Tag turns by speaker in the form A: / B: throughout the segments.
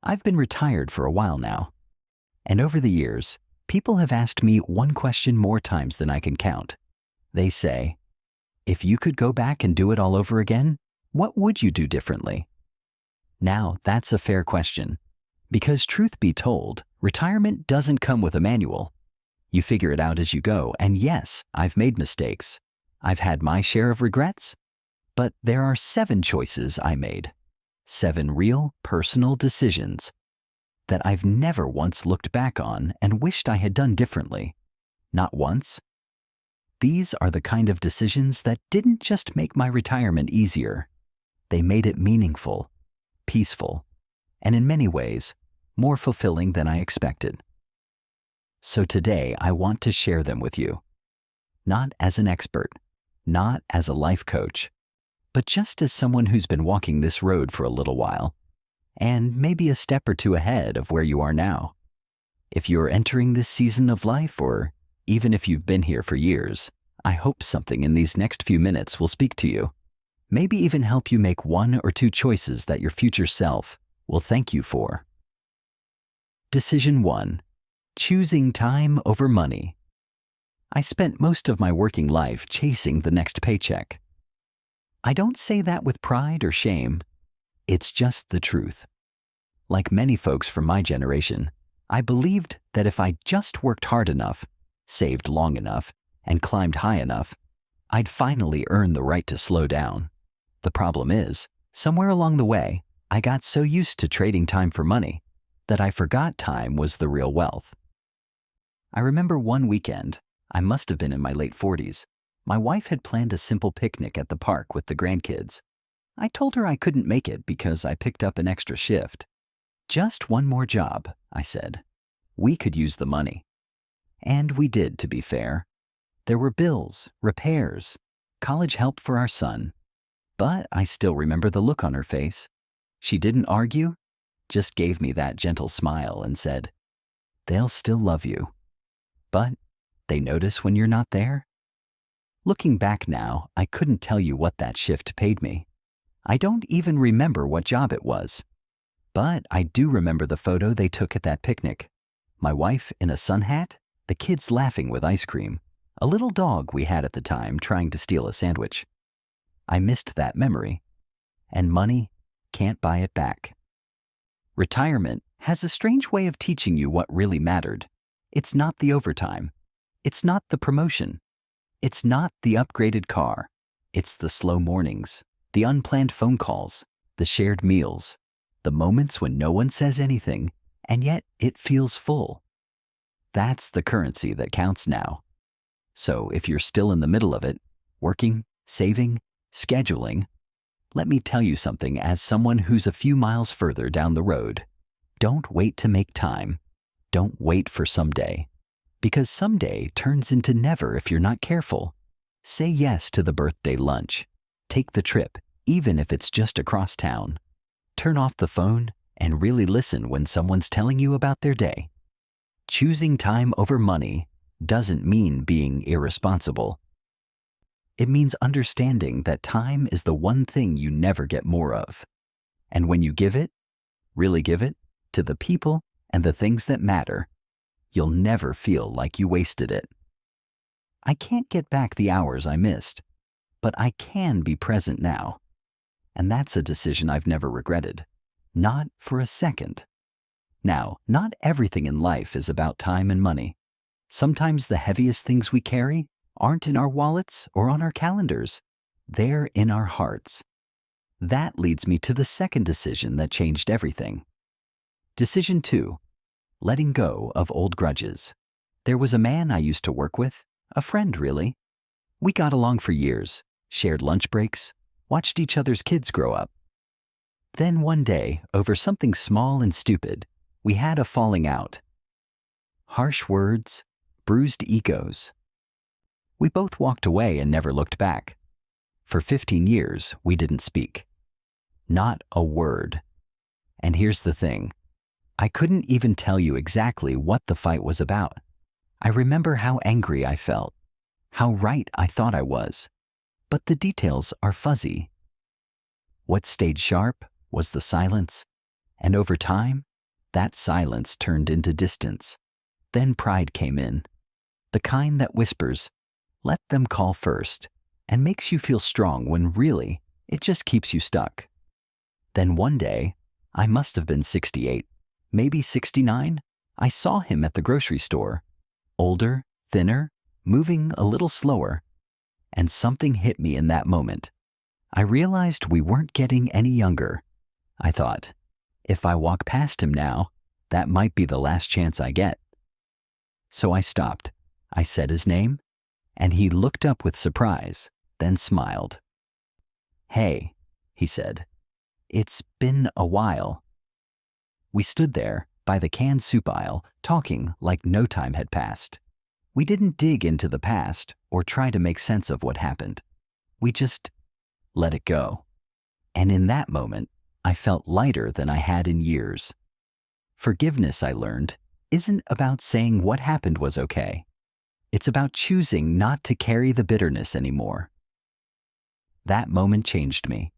A: I've been retired for a while now, and over the years, people have asked me one question more times than I can count. They say, if you could go back and do it all over again, what would you do differently? Now, that's a fair question, because truth be told, retirement doesn't come with a manual. You figure it out as you go, and yes, I've made mistakes. I've had my share of regrets, but there are 7 choices I made. 7 real, personal decisions that I've never once looked back on and wished I had done differently. Not once. These are the kind of decisions that didn't just make my retirement easier. They made it meaningful, peaceful, and in many ways, more fulfilling than I expected. So today, I want to share them with you. Not as an expert, not as a life coach, but just as someone who's been walking this road for a little while, and maybe a step or two ahead of where you are now. If you're entering this season of life, or even if you've been here for years, I hope something in these next few minutes will speak to you. Maybe even help you make 1 or 2 choices that your future self will thank you for. Decision 1. Choosing time over money. I spent most of my working life chasing the next paycheck. I don't say that with pride or shame. It's just the truth. Like many folks from my generation, I believed that if I just worked hard enough, saved long enough, and climbed high enough, I'd finally earn the right to slow down. The problem is, somewhere along the way, I got so used to trading time for money that I forgot time was the real wealth. I remember one weekend, I must have been in my late 40s, my wife had planned a simple picnic at the park with the grandkids. I told her I couldn't make it because I picked up an extra shift. Just one more job, I said. We could use the money. And we did, to be fair. There were bills, repairs, college help for our son. But I still remember the look on her face. She didn't argue, just gave me that gentle smile and said, "They'll still love you. But they notice when you're not there." Looking back now, I couldn't tell you what that shift paid me. I don't even remember what job it was. But I do remember the photo they took at that picnic. My wife in a sun hat, the kids laughing with ice cream, a little dog we had at the time trying to steal a sandwich. I missed that memory, and money can't buy it back. Retirement has a strange way of teaching you what really mattered. It's not the overtime. It's not the promotion. It's not the upgraded car. It's the slow mornings, the unplanned phone calls, the shared meals, the moments when no one says anything, and yet it feels full. That's the currency that counts now. So if you're still in the middle of it, working, saving, scheduling, let me tell you something as someone who's a few miles further down the road. Don't wait to make time. Don't wait for someday. Because someday turns into never if you're not careful. Say yes to the birthday lunch. Take the trip, even if it's just across town. Turn off the phone and really listen when someone's telling you about their day. Choosing time over money doesn't mean being irresponsible. It means understanding that time is the one thing you never get more of. And when you give it, really give it, to the people and the things that matter, you'll never feel like you wasted it. I can't get back the hours I missed, but I can be present now. And that's a decision I've never regretted. Not for a second. Now, not everything in life is about time and money. Sometimes the heaviest things we carry aren't in our wallets or on our calendars. They're in our hearts. That leads me to the second decision that changed everything. Decision 2. Letting go of old grudges. There was a man I used to work with, a friend really. We got along for years, shared lunch breaks, watched each other's kids grow up. Then one day, over something small and stupid, we had a falling out. Harsh words, bruised egos. We both walked away and never looked back. For 15 years, we didn't speak. Not a word. And here's the thing. I couldn't even tell you exactly what the fight was about. I remember how angry I felt, how right I thought I was, but the details are fuzzy. What stayed sharp was the silence, and over time, That silence turned into distance. Then pride came in, the kind that whispers, "Let them call first," and makes you feel strong when really it just keeps you stuck. Then one day, I must have been 68, maybe 69, I saw him at the grocery store, older, thinner, moving a little slower, and something hit me in that moment. I realized we weren't getting any younger. I thought, if I walk past him now, that might be the last chance I get. So I stopped. I said his name, and he looked up with surprise, then smiled. "Hey," he said, "it's been a while." We stood there by the canned soup aisle, talking like no time had passed. We didn't dig into the past or try to make sense of what happened. We just let it go. And in that moment, I felt lighter than I had in years. Forgiveness, I learned, isn't about saying what happened was okay. It's about choosing not to carry the bitterness anymore. That moment changed me.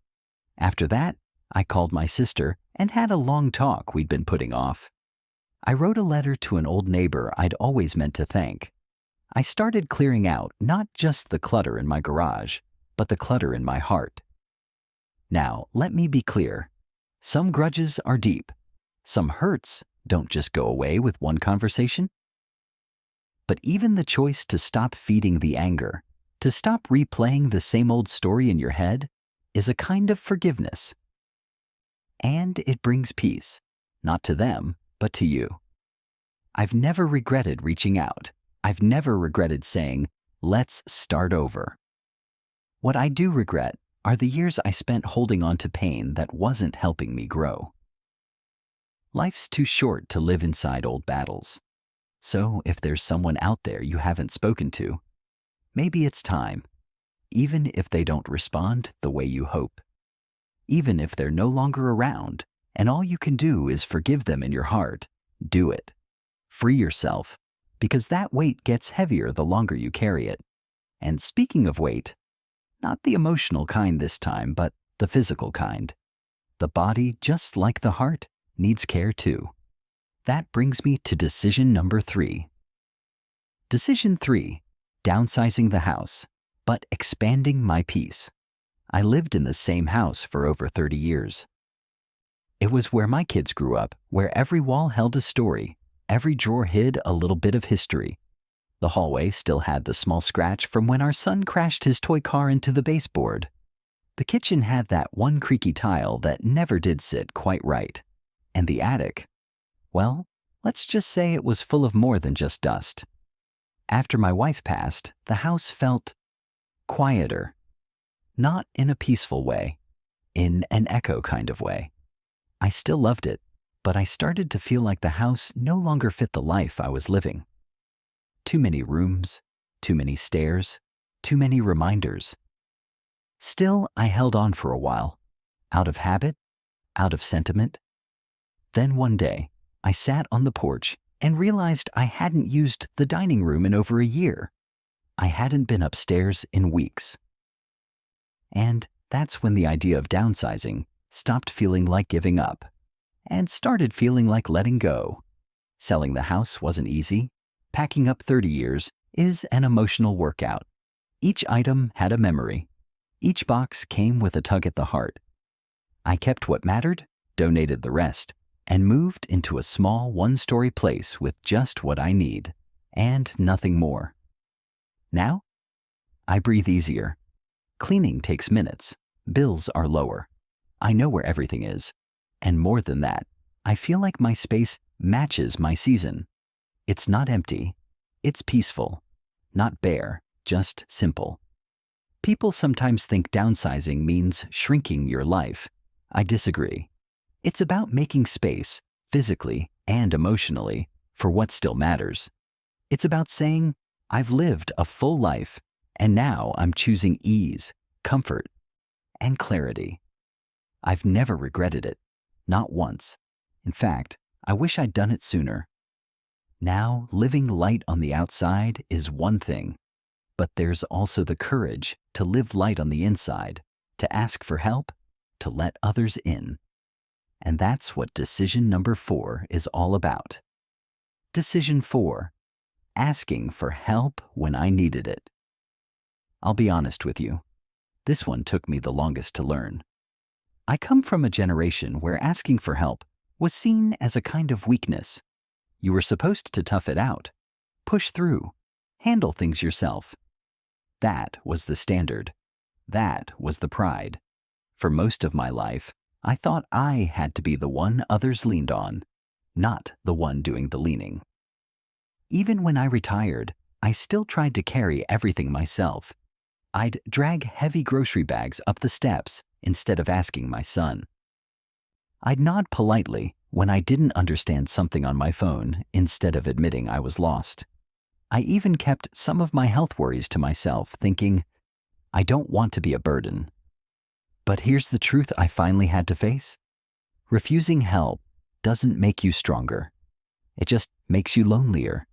A: After that, I called my sister and had a long talk we'd been putting off. I wrote a letter to an old neighbor I'd always meant to thank. I started clearing out not just the clutter in my garage, but the clutter in my heart. Now, let me be clear. Some grudges are deep. Some hurts don't just go away with one conversation. But even the choice to stop feeding the anger, to stop replaying the same old story in your head, is a kind of forgiveness. And it brings peace, not to them, but to you. I've never regretted reaching out. I've never regretted saying, "Let's start over." What I do regret are the years I spent holding on to pain that wasn't helping me grow. Life's too short to live inside old battles. So if there's someone out there you haven't spoken to, maybe it's time, even if they don't respond the way you hope. Even if they're no longer around, and all you can do is forgive them in your heart, do it. Free yourself, because that weight gets heavier the longer you carry it. And speaking of weight, not the emotional kind this time, but the physical kind. The body, just like the heart, needs care too. That brings me to decision number 3. Decision 3, downsizing the house, but expanding my peace. I lived in the same house for over 30 years. It was where my kids grew up, where every wall held a story, every drawer hid a little bit of history. The hallway still had the small scratch from when our son crashed his toy car into the baseboard. The kitchen had that one creaky tile that never did sit quite right. And the attic, well, let's just say it was full of more than just dust. After my wife passed, the house felt quieter. Not in a peaceful way, in an echo kind of way. I still loved it, but I started to feel like the house no longer fit the life I was living. Too many rooms, too many stairs, too many reminders. Still, I held on for a while, out of habit, out of sentiment. Then one day, I sat on the porch and realized I hadn't used the dining room in over a year. I hadn't been upstairs in weeks. And that's when the idea of downsizing stopped feeling like giving up and started feeling like letting go. Selling the house wasn't easy. Packing up 30 years is an emotional workout. Each item had a memory. Each box came with a tug at the heart. I kept what mattered, donated the rest, and moved into a small one-story place with just what I need, and nothing more. Now, I breathe easier. Cleaning takes minutes. Bills are lower. I know where everything is. And more than that, I feel like my space matches my season. It's not empty. It's peaceful. Not bare, just simple. People sometimes think downsizing means shrinking your life. I disagree. It's about making space, physically and emotionally, for what still matters. It's about saying, I've lived a full life, and now I'm choosing ease, comfort, and clarity. I've never regretted it, not once. In fact, I wish I'd done it sooner. Now, living light on the outside is one thing, but there's also the courage to live light on the inside, to ask for help, to let others in. And that's what decision number 4 is all about. Decision 4. Asking for help when I needed it. I'll be honest with you. This one took me the longest to learn. I come from a generation where asking for help was seen as a kind of weakness. You were supposed to tough it out, push through, handle things yourself. That was the standard. That was the pride. For most of my life, I thought I had to be the one others leaned on, not the one doing the leaning. Even when I retired, I still tried to carry everything myself. I'd drag heavy grocery bags up the steps instead of asking my son. I'd nod politely when I didn't understand something on my phone instead of admitting I was lost. I even kept some of my health worries to myself, thinking, I don't want to be a burden. But here's the truth I finally had to face. Refusing help doesn't make you stronger. It just makes you lonelier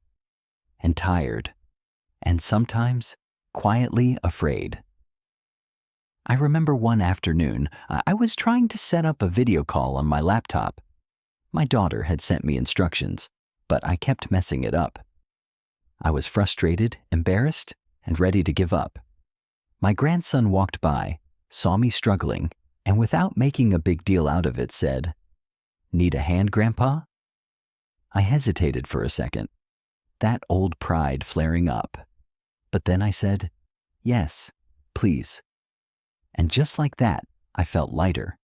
A: and tired, and sometimes quietly afraid. I remember one afternoon, I was trying to set up a video call on my laptop. My daughter had sent me instructions, but I kept messing it up. I was frustrated, embarrassed, and ready to give up. My grandson walked by, saw me struggling, and without making a big deal out of it said, "Need a hand, Grandpa?" I hesitated for a second, that old pride flaring up. But then I said, "Yes, please." And just like that, I felt lighter.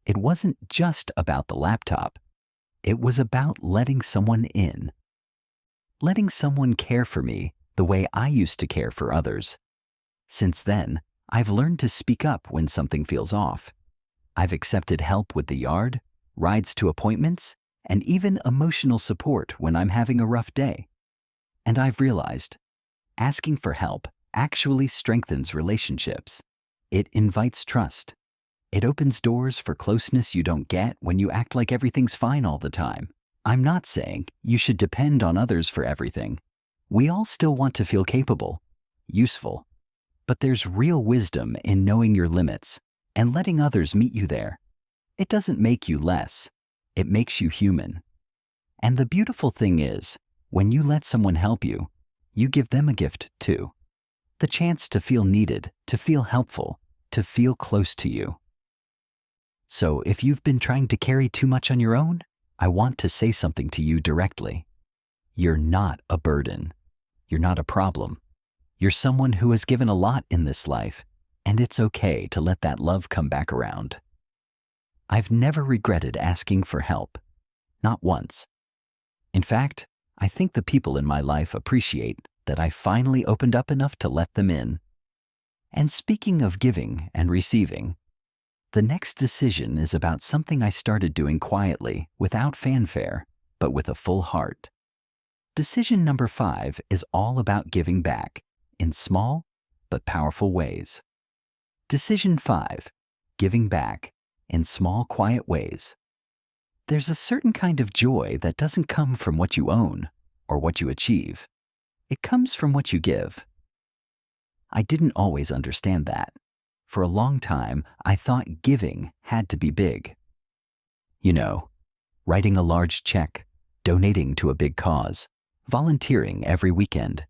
A: It wasn't just about the laptop. It was about letting someone in. Letting someone care for me the way I used to care for others. Since then, I've learned to speak up when something feels off. I've accepted help with the yard, rides to appointments, and even emotional support when I'm having a rough day. And I've realized, asking for help actually strengthens relationships. It invites trust. It opens doors for closeness you don't get when you act like everything's fine all the time. I'm not saying you should depend on others for everything. We all still want to feel capable, useful. But there's real wisdom in knowing your limits and letting others meet you there. It doesn't make you less. It makes you human. And the beautiful thing is, when you let someone help you, you give them a gift too. The chance to feel needed, to feel helpful, to feel close to you. So if you've been trying to carry too much on your own, I want to say something to you directly. You're not a burden. You're not a problem. You're someone who has given a lot in this life, and it's okay to let that love come back around. I've never regretted asking for help. Not once. In fact, I think the people in my life appreciate that I finally opened up enough to let them in. And speaking of giving and receiving, the next decision is about something I started doing quietly, without fanfare, but with a full heart. Decision number 5 is all about giving back, in small but powerful ways. Decision 5, giving back, in small, quiet ways. There's a certain kind of joy that doesn't come from what you own or what you achieve. It comes from what you give. I didn't always understand that. For a long time, I thought giving had to be big. You know, writing a large check, donating to a big cause, volunteering every weekend.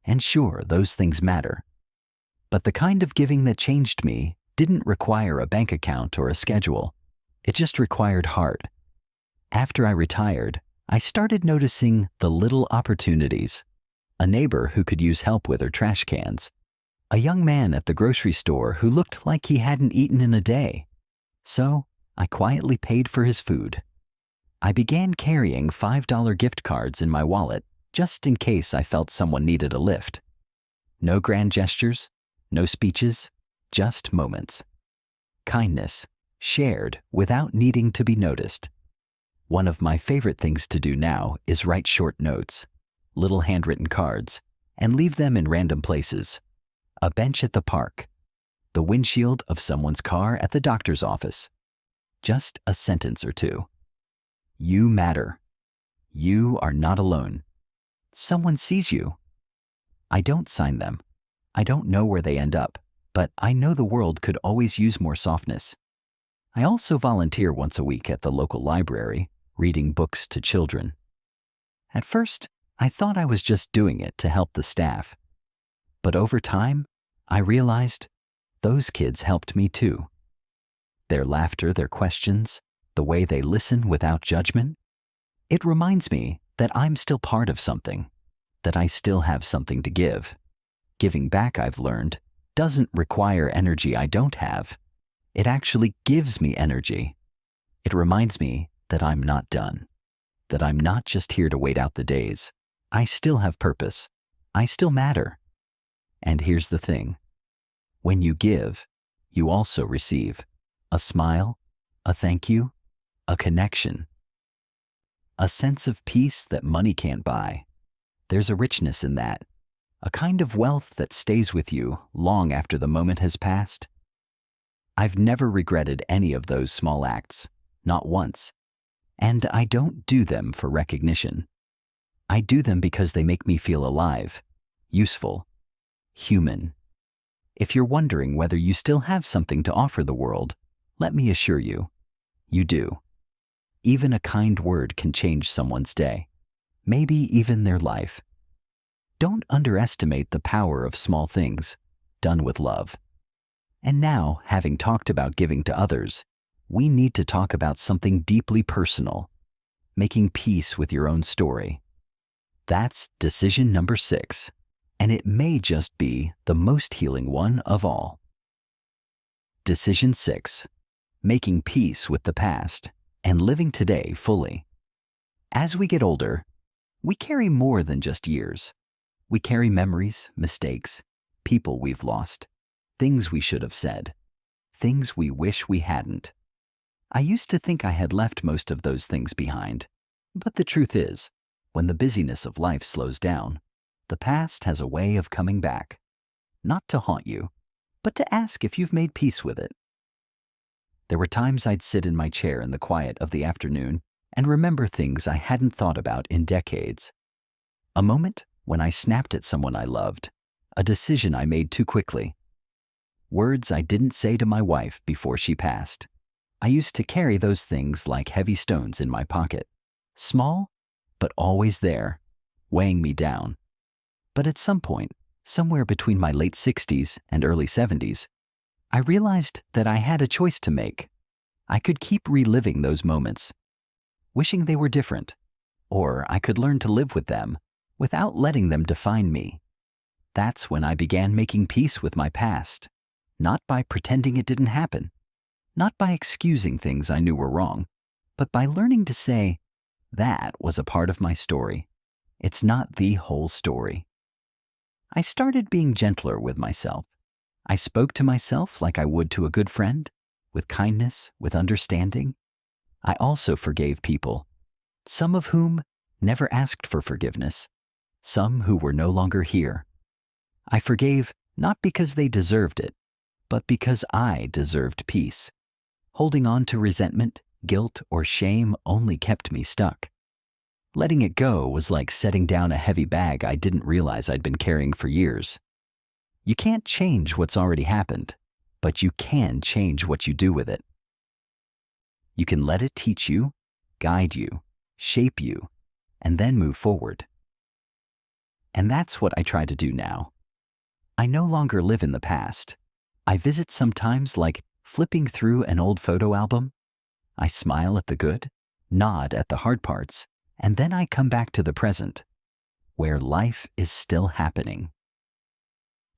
A: And sure, those things matter. But the kind of giving that changed me didn't require a bank account or a schedule. It just required heart. After I retired, I started noticing the little opportunities. A neighbor who could use help with her trash cans. A young man at the grocery store who looked like he hadn't eaten in a day. So I quietly paid for his food. I began carrying $5 gift cards in my wallet just in case I felt someone needed a lift. No grand gestures, no speeches, just moments. Kindness, shared without needing to be noticed. One of my favorite things to do now is write short notes, little handwritten cards, and leave them in random places. A bench at the park, the windshield of someone's car at the doctor's office. Just a sentence or two. You matter. You are not alone. Someone sees you. I don't sign them. I don't know where they end up, but I know the world could always use more softness. I also volunteer once a week at the local library, reading books to children. At first, I thought I was just doing it to help the staff. But over time, I realized those kids helped me too. Their laughter, their questions, the way they listen without judgment, it reminds me that I'm still part of something, that I still have something to give. Giving back, I've learned, doesn't require energy I don't have. It actually gives me energy. It reminds me that I'm not done, that I'm not just here to wait out the days. I still have purpose. I still matter. And here's the thing. When you give, you also receive a smile, a thank you, a connection, a sense of peace that money can't buy. There's a richness in that, a kind of wealth that stays with you long after the moment has passed. I've never regretted any of those small acts, not once. And I don't do them for recognition. I do them because they make me feel alive, useful, human. If you're wondering whether you still have something to offer the world, let me assure you, you do. Even a kind word can change someone's day, maybe even their life. Don't underestimate the power of small things, done with love. And now, having talked about giving to others, we need to talk about something deeply personal, making peace with your own story. That's decision number 6, and it may just be the most healing one of all. Decision 6, making peace with the past and living today fully. As we get older, we carry more than just years. We carry memories, mistakes, people we've lost, things we should have said, things we wish we hadn't. I used to think I had left most of those things behind, but the truth is, when the busyness of life slows down, the past has a way of coming back, not to haunt you, but to ask if you've made peace with it. There were times I'd sit in my chair in the quiet of the afternoon and remember things I hadn't thought about in decades. A moment when I snapped at someone I loved, a decision I made too quickly, words I didn't say to my wife before she passed. I used to carry those things like heavy stones in my pocket, small, but always there, weighing me down. But at some point, somewhere between my late 60s and early 70s, I realized that I had a choice to make. I could keep reliving those moments, wishing they were different, or I could learn to live with them without letting them define me. That's when I began making peace with my past, not by pretending it didn't happen, not by excusing things I knew were wrong, but by learning to say, that was a part of my story. It's not the whole story. I started being gentler with myself. I spoke to myself like I would to a good friend, with kindness, with understanding. I also forgave people, some of whom never asked for forgiveness, some who were no longer here. I forgave not because they deserved it, but because I deserved peace. Holding on to resentment, guilt, or shame only kept me stuck. Letting it go was like setting down a heavy bag I didn't realize I'd been carrying for years. You can't change what's already happened, but you can change what you do with it. You can let it teach you, guide you, shape you, and then move forward. And that's what I try to do now. I no longer live in the past. I visit sometimes like flipping through an old photo album. I smile at the good, nod at the hard parts, and then I come back to the present, where life is still happening.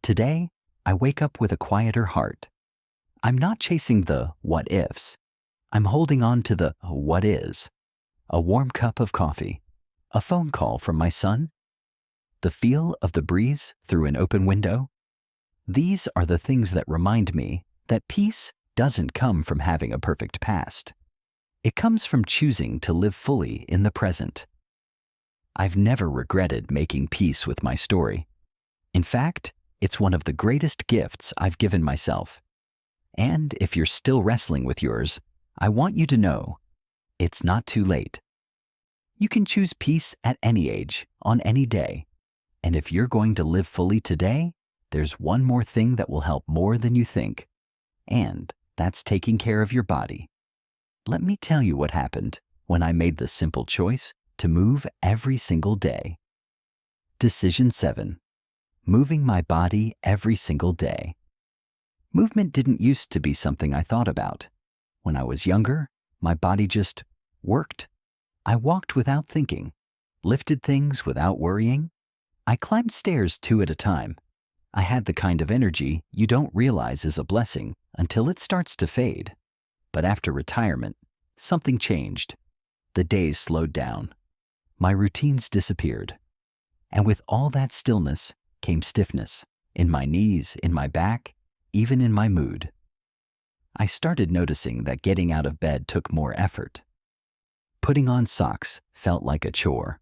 A: Today, I wake up with a quieter heart. I'm not chasing the what ifs. I'm holding on to the what is. A warm cup of coffee, a phone call from my son, the feel of the breeze through an open window. These are the things that remind me that peace doesn't come from having a perfect past. It comes from choosing to live fully in the present. I've never regretted making peace with my story. In fact, it's one of the greatest gifts I've given myself. And if you're still wrestling with yours, I want you to know, it's not too late. You can choose peace at any age, on any day. And if you're going to live fully today, there's one more thing that will help more than you think. And That's taking care of your body. Let me tell you what happened when I made the simple choice to move every single day. Decision 7. Moving my body every single day. Movement didn't used to be something I thought about. When I was younger, my body just worked. I walked without thinking, lifted things without worrying. I climbed stairs 2 at a time. I had the kind of energy you don't realize is a blessing until it starts to fade. But after retirement, something changed. The days slowed down. My routines disappeared. And with all that stillness came stiffness in my knees, in my back, even in my mood. I started noticing that getting out of bed took more effort. Putting on socks felt like a chore.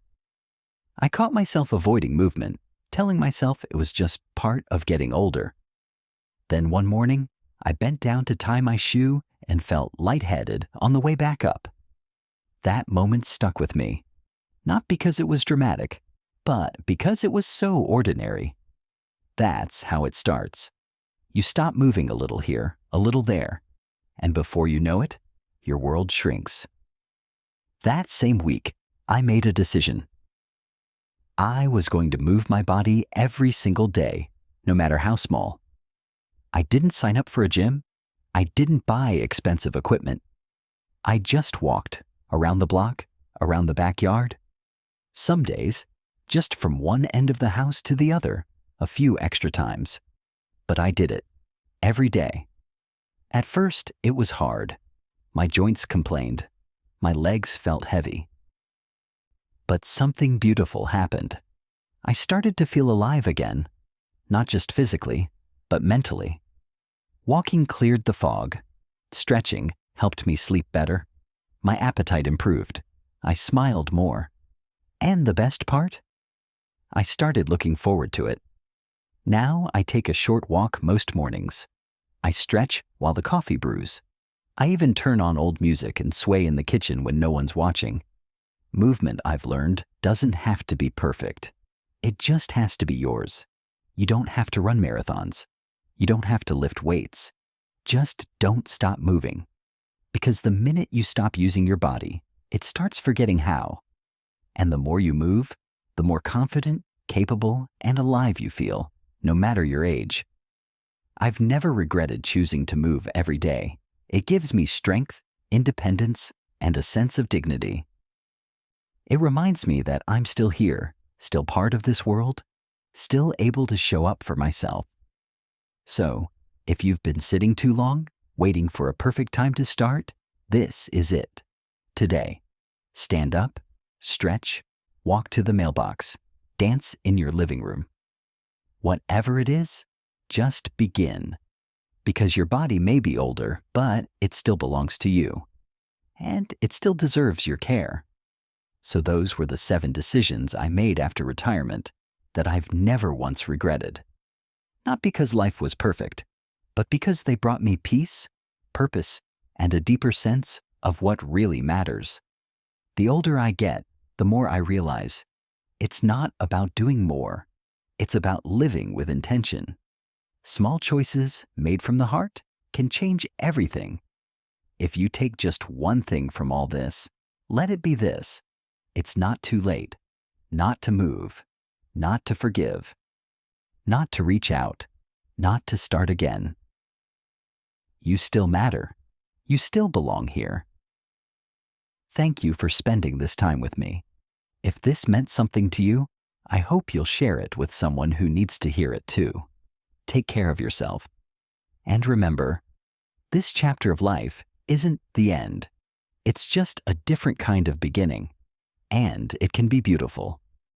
A: I caught myself avoiding movement, telling myself it was just part of getting older. Then one morning, I bent down to tie my shoe and felt lightheaded on the way back up. That moment stuck with me, not because it was dramatic, but because it was so ordinary. That's how it starts. You stop moving a little here, a little there, and before you know it, your world shrinks. That same week, I made a decision. I was going to move my body every single day, no matter how small. I didn't sign up for a gym. I didn't buy expensive equipment. I just walked around the block, around the backyard. Some days, just from one end of the house to the other, a few extra times. But I did it, every day. At first, it was hard. My joints complained. My legs felt heavy. But something beautiful happened. I started to feel alive again, not just physically, but mentally. Walking cleared the fog. Stretching helped me sleep better. My appetite improved. I smiled more. And the best part? I started looking forward to it. Now I take a short walk most mornings. I stretch while the coffee brews. I even turn on old music and sway in the kitchen when no one's watching. Movement, I've learned, doesn't have to be perfect. It just has to be yours. You don't have to run marathons. You don't have to lift weights. Just don't stop moving. Because the minute you stop using your body, it starts forgetting how. And the more you move, the more confident, capable, and alive you feel, no matter your age. I've never regretted choosing to move every day. It gives me strength, independence, and a sense of dignity. It reminds me that I'm still here, still part of this world, still able to show up for myself. So, if you've been sitting too long, waiting for a perfect time to start, this is it. Today, stand up, stretch, walk to the mailbox, dance in your living room. Whatever it is, just begin. Because your body may be older, but it still belongs to you. And it still deserves your care. So those were the 7 decisions I made after retirement that I've never once regretted. Not because life was perfect, but because they brought me peace, purpose, and a deeper sense of what really matters. The older I get, the more I realize it's not about doing more. It's about living with intention. Small choices made from the heart can change everything. If you take just one thing from all this, let it be this. It's not too late, not to move, not to forgive, not to reach out, not to start again. You still matter. You still belong here. Thank you for spending this time with me. If this meant something to you, I hope you'll share it with someone who needs to hear it too. Take care of yourself. And remember, this chapter of life isn't the end. It's just a different kind of beginning. And it can be beautiful.